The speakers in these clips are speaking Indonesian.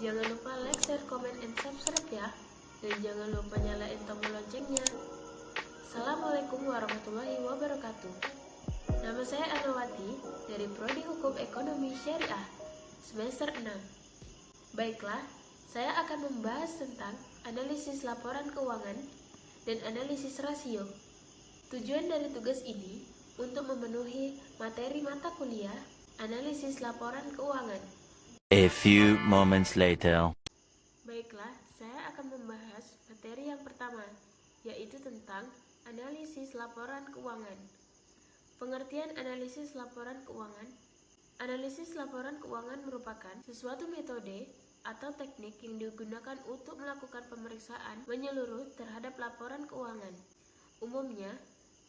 Jangan lupa like, share, comment, and subscribe ya. Dan jangan lupa nyalain tombol loncengnya. Assalamualaikum warahmatullahi wabarakatuh. Nama saya Anawati dari Prodi Hukum Ekonomi Syariah semester 6. Baiklah, saya akan membahas tentang analisis laporan keuangan dan analisis rasio. Tujuan dari tugas ini untuk memenuhi materi mata kuliah analisis laporan keuangan. A few moments later. Baiklah, saya akan membahas materi yang pertama, yaitu tentang analisis laporan keuangan. Pengertian analisis laporan keuangan. Analisis laporan keuangan merupakan sesuatu metode atau teknik yang digunakan untuk melakukan pemeriksaan menyeluruh terhadap laporan keuangan. Umumnya,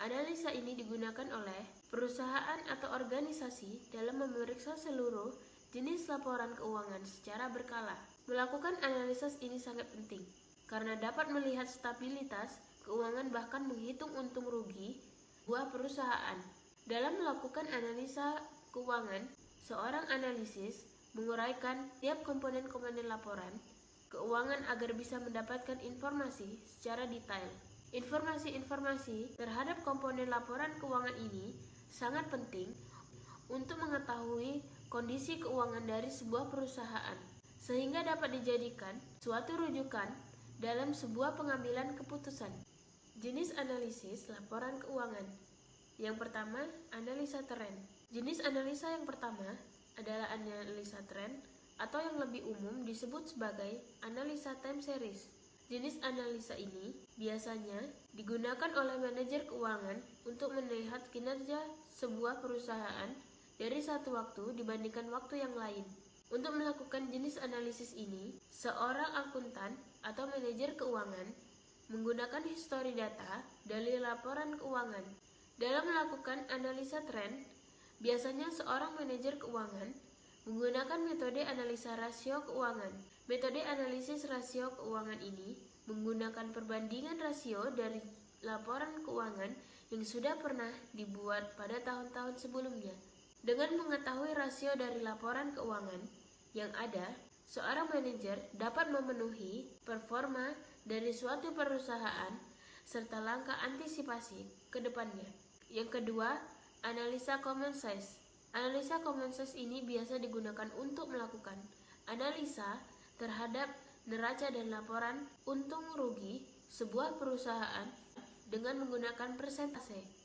analisa ini digunakan oleh perusahaan atau organisasi dalam memeriksa seluruh jenis laporan keuangan secara berkala. Melakukan analisis ini sangat penting karena dapat melihat stabilitas keuangan bahkan menghitung untung rugi sebuah perusahaan. Dalam melakukan analisa keuangan, seorang analisis menguraikan tiap komponen-komponen laporan keuangan agar bisa mendapatkan informasi secara detail. Informasi-informasi terhadap komponen laporan keuangan ini sangat penting untuk mengetahui kondisi keuangan dari sebuah perusahaan, sehingga dapat dijadikan suatu rujukan dalam sebuah pengambilan keputusan. Jenis analisis laporan keuangan. Yang pertama, analisa tren. Jenis analisa yang pertama adalah analisa tren atau yang lebih umum disebut sebagai analisa time series. Jenis analisa ini biasanya digunakan oleh manajer keuangan untuk melihat kinerja sebuah perusahaan dari satu waktu dibandingkan waktu yang lain. Untuk melakukan jenis analisis ini, seorang akuntan atau manajer keuangan menggunakan histori data dari laporan keuangan. Dalam melakukan analisa tren, biasanya seorang manajer keuangan menggunakan metode analisa rasio keuangan. Metode analisis rasio keuangan ini menggunakan perbandingan rasio dari laporan keuangan yang sudah pernah dibuat pada tahun-tahun sebelumnya. Dengan mengetahui rasio dari laporan keuangan yang ada, seorang manajer dapat memenuhi performa dari suatu perusahaan serta langkah antisipasi ke depannya. Yang kedua, analisa common size. Analisa common size ini biasa digunakan untuk melakukan analisa terhadap neraca dan laporan untung rugi sebuah perusahaan dengan menggunakan persentase.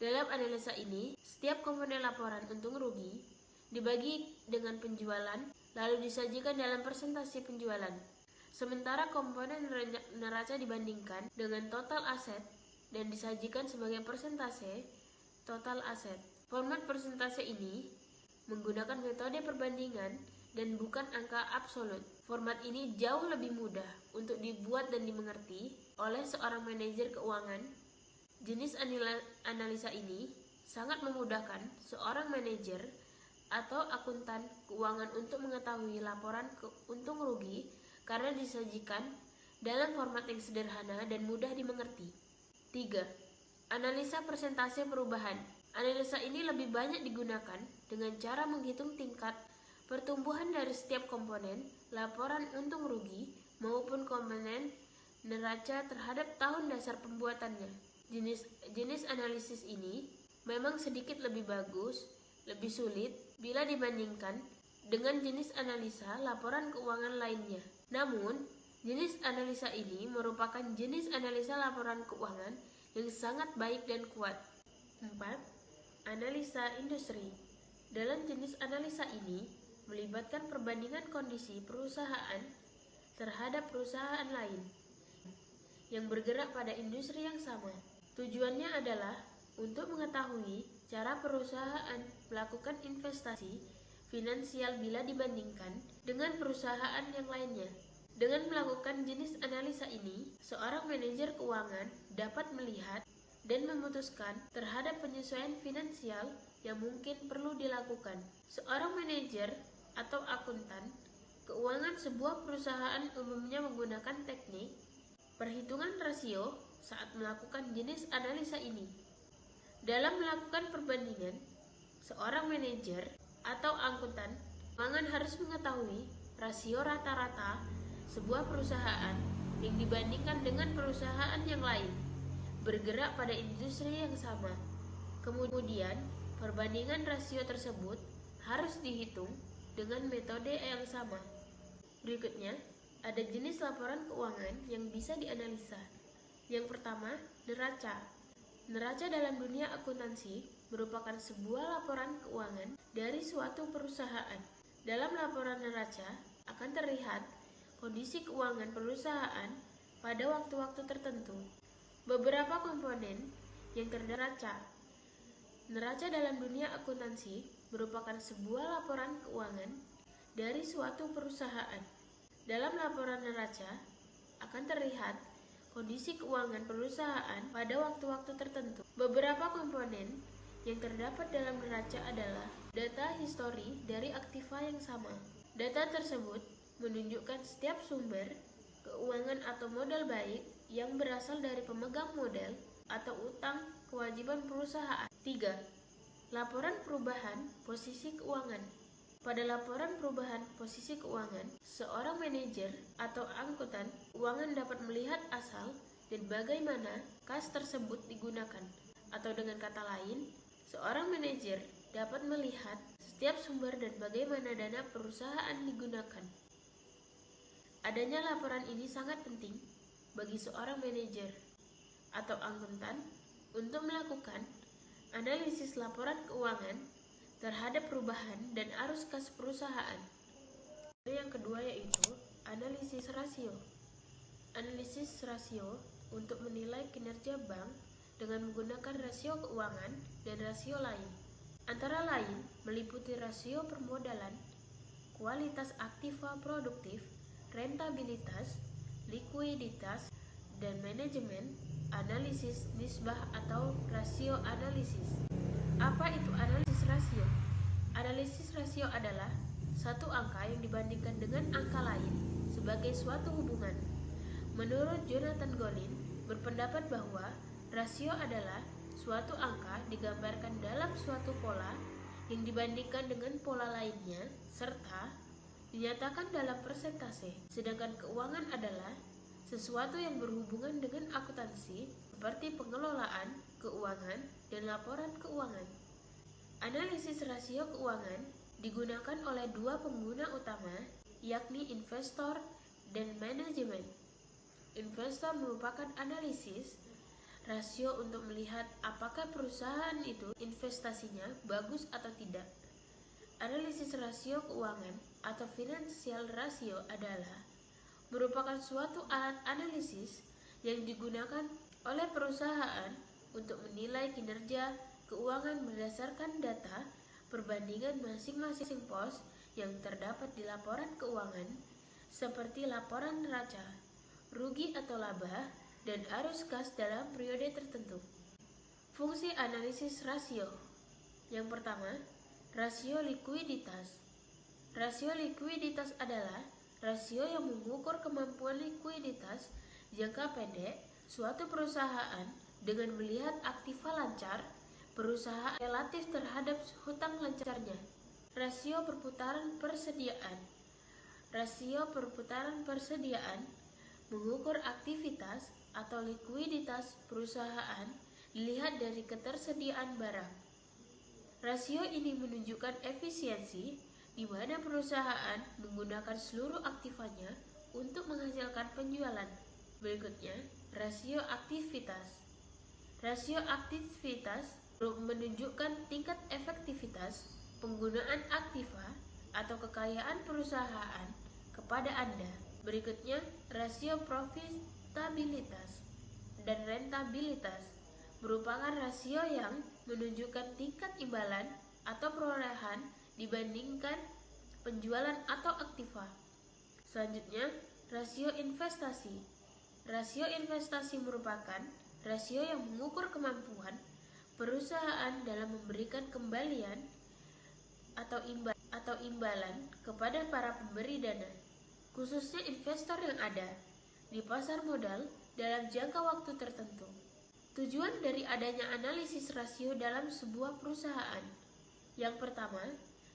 Dalam analisa ini, setiap komponen laporan untung rugi dibagi dengan penjualan lalu disajikan dalam persentase penjualan. Sementara komponen neraca dibandingkan dengan total aset dan disajikan sebagai persentase total aset. Format persentase ini menggunakan metode perbandingan dan bukan angka absolut. Format ini jauh lebih mudah untuk dibuat dan dimengerti oleh seorang manajer keuangan. Jenis analisa ini sangat memudahkan seorang manajer atau akuntan keuangan untuk mengetahui laporan untung rugi karena disajikan dalam format yang sederhana dan mudah dimengerti. 3. Analisa persentase perubahan. Analisa ini lebih banyak digunakan dengan cara menghitung tingkat pertumbuhan dari setiap komponen laporan untung rugi maupun komponen neraca terhadap tahun dasar pembuatannya. Jenis analisis ini memang sedikit lebih bagus, lebih sulit bila dibandingkan dengan jenis analisa laporan keuangan lainnya. Namun, jenis analisa ini merupakan jenis analisa laporan keuangan yang sangat baik dan kuat. 4. Analisa industri. Dalam jenis analisa ini melibatkan perbandingan kondisi perusahaan terhadap perusahaan lain yang bergerak pada industri yang sama. Tujuannya adalah untuk mengetahui cara perusahaan melakukan investasi finansial bila dibandingkan dengan perusahaan yang lainnya. Dengan melakukan jenis analisa ini, seorang manajer keuangan dapat melihat dan memutuskan terhadap penyesuaian finansial yang mungkin perlu dilakukan. Seorang manajer atau akuntan keuangan sebuah perusahaan umumnya menggunakan teknik perhitungan rasio saat melakukan jenis analisa ini. Dalam melakukan perbandingan, seorang manajer atau akuntan keuangan harus mengetahui rasio rata-rata sebuah perusahaan yang dibandingkan dengan perusahaan yang lain bergerak pada industri yang sama. Kemudian, perbandingan rasio tersebut harus dihitung dengan metode yang sama. Berikutnya, ada jenis laporan keuangan yang bisa dianalisa. Yang pertama, neraca. Neraca dalam dunia akuntansi merupakan sebuah laporan keuangan dari suatu perusahaan. Dalam laporan neraca akan terlihat kondisi keuangan perusahaan pada waktu-waktu tertentu. Beberapa komponen yang terneraca. Neraca dalam dunia akuntansi merupakan sebuah laporan keuangan dari suatu perusahaan. Dalam laporan neraca akan terlihat kondisi keuangan perusahaan pada waktu-waktu tertentu. Beberapa komponen yang terdapat dalam neraca adalah data histori dari aktiva yang sama. Data tersebut menunjukkan setiap sumber keuangan atau modal baik yang berasal dari pemegang modal atau utang kewajiban perusahaan. 3. Laporan perubahan posisi keuangan. Pada laporan perubahan posisi keuangan, seorang manajer atau angkutan keuangan dapat melihat asal dan bagaimana kas tersebut digunakan. Atau dengan kata lain, seorang manajer dapat melihat setiap sumber dan bagaimana dana perusahaan digunakan. Adanya laporan ini sangat penting bagi seorang manajer atau akuntan untuk melakukan analisis laporan keuangan terhadap perubahan dan arus kas perusahaan. Yang kedua yaitu analisis rasio. Analisis rasio untuk menilai kinerja bank dengan menggunakan rasio keuangan dan rasio lain. Antara lain meliputi rasio permodalan, kualitas aktiva produktif, rentabilitas, likuiditas, dan manajemen, analisis nisbah atau rasio analisis. Apa itu analisis rasio? Analisis rasio adalah satu angka yang dibandingkan dengan angka lain sebagai suatu hubungan. Menurut Jonathan Golin, berpendapat bahwa rasio adalah suatu angka digambarkan dalam suatu pola yang dibandingkan dengan pola lainnya serta dinyatakan dalam persentase. Sedangkan keuangan adalah sesuatu yang berhubungan dengan akuntansi seperti pengelolaan keuangan dan laporan keuangan. Analisis rasio keuangan digunakan oleh dua pengguna utama, yakni investor dan manajemen. Investor merupakan analisis rasio untuk melihat apakah perusahaan itu investasinya bagus atau tidak. Analisis rasio keuangan atau financial ratio adalah merupakan suatu alat analisis yang digunakan oleh perusahaan untuk menilai kinerja keuangan berdasarkan data perbandingan masing-masing pos yang terdapat di laporan keuangan seperti laporan neraca, rugi atau laba, dan arus kas dalam periode tertentu. Fungsi analisis rasio. Yang pertama, rasio likuiditas. Rasio likuiditas adalah rasio yang mengukur kemampuan likuiditas jangka pendek suatu perusahaan dengan melihat aktiva lancar perusahaan relatif terhadap hutang lancarnya. Rasio perputaran persediaan. Rasio perputaran persediaan mengukur aktivitas atau likuiditas perusahaan dilihat dari ketersediaan barang. Rasio ini menunjukkan efisiensi di mana perusahaan menggunakan seluruh aktivanya untuk menghasilkan penjualan. Berikutnya, rasio aktivitas. Rasio aktivitas menunjukkan tingkat efektivitas penggunaan aktiva atau kekayaan perusahaan kepada Anda. Berikutnya, rasio profitabilitas dan rentabilitas merupakan rasio yang menunjukkan tingkat imbalan atau perolehan dibandingkan penjualan atau aktiva. Selanjutnya, rasio investasi. Rasio investasi merupakan rasio yang mengukur kemampuan perusahaan dalam memberikan kembalian atau imbalan kepada para pemberi dana, khususnya investor yang ada di pasar modal dalam jangka waktu tertentu. Tujuan dari adanya analisis rasio dalam sebuah perusahaan. Yang pertama,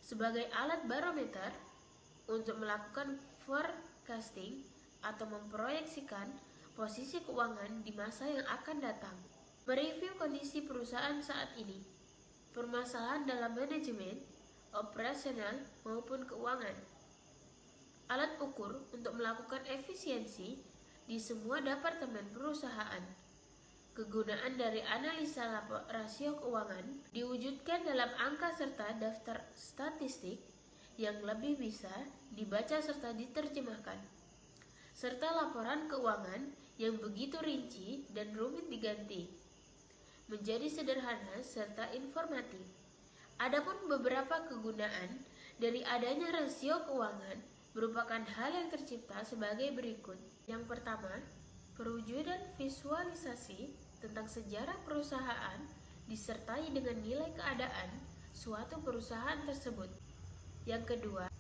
sebagai alat barometer untuk melakukan forecasting atau memproyeksikan posisi keuangan di masa yang akan datang. Mereview kondisi perusahaan saat ini, permasalahan dalam manajemen, operasional maupun keuangan. Alat ukur untuk melakukan efisiensi di semua departemen perusahaan. Kegunaan dari analisa rasio keuangan diwujudkan dalam angka serta daftar statistik yang lebih bisa dibaca serta diterjemahkan, serta laporan keuangan yang begitu rinci dan rumit diganti menjadi sederhana serta informatif. Adapun beberapa kegunaan dari adanya rasio keuangan merupakan hal yang tercipta sebagai berikut. Yang pertama, perwujudan visualisasi tentang sejarah perusahaan disertai dengan nilai keadaan suatu perusahaan tersebut. Yang kedua,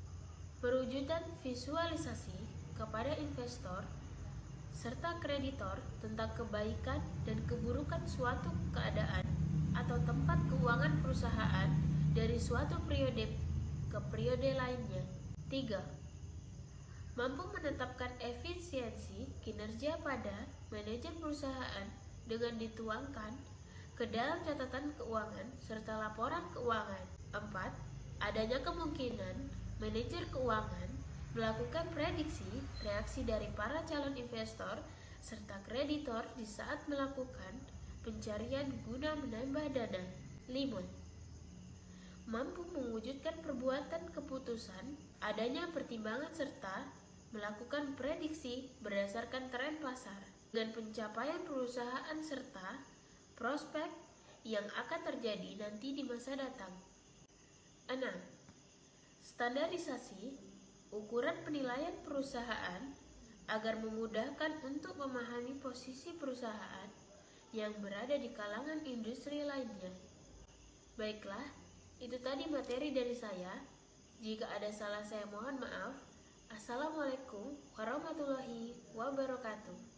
perwujudan visualisasi kepada investor serta kreditor tentang kebaikan dan keburukan suatu keadaan atau tempat keuangan perusahaan dari suatu periode ke periode lainnya. 3. Mampu menetapkan efisiensi kinerja pada manajer perusahaan dengan dituangkan ke dalam catatan keuangan serta laporan keuangan. 4. Adanya kemungkinan manajer keuangan melakukan prediksi reaksi dari para calon investor serta kreditor di saat melakukan pencarian guna menambah dana. 5. Mampu mewujudkan perbuatan keputusan, adanya pertimbangan serta melakukan prediksi berdasarkan tren pasar dengan pencapaian perusahaan serta prospek yang akan terjadi nanti di masa datang. 6. Standarisasi ukuran penilaian perusahaan agar memudahkan untuk memahami posisi perusahaan yang berada di kalangan industri lainnya. Baiklah, itu tadi materi dari saya. Jika ada salah saya mohon maaf. Assalamualaikum warahmatullahi wabarakatuh.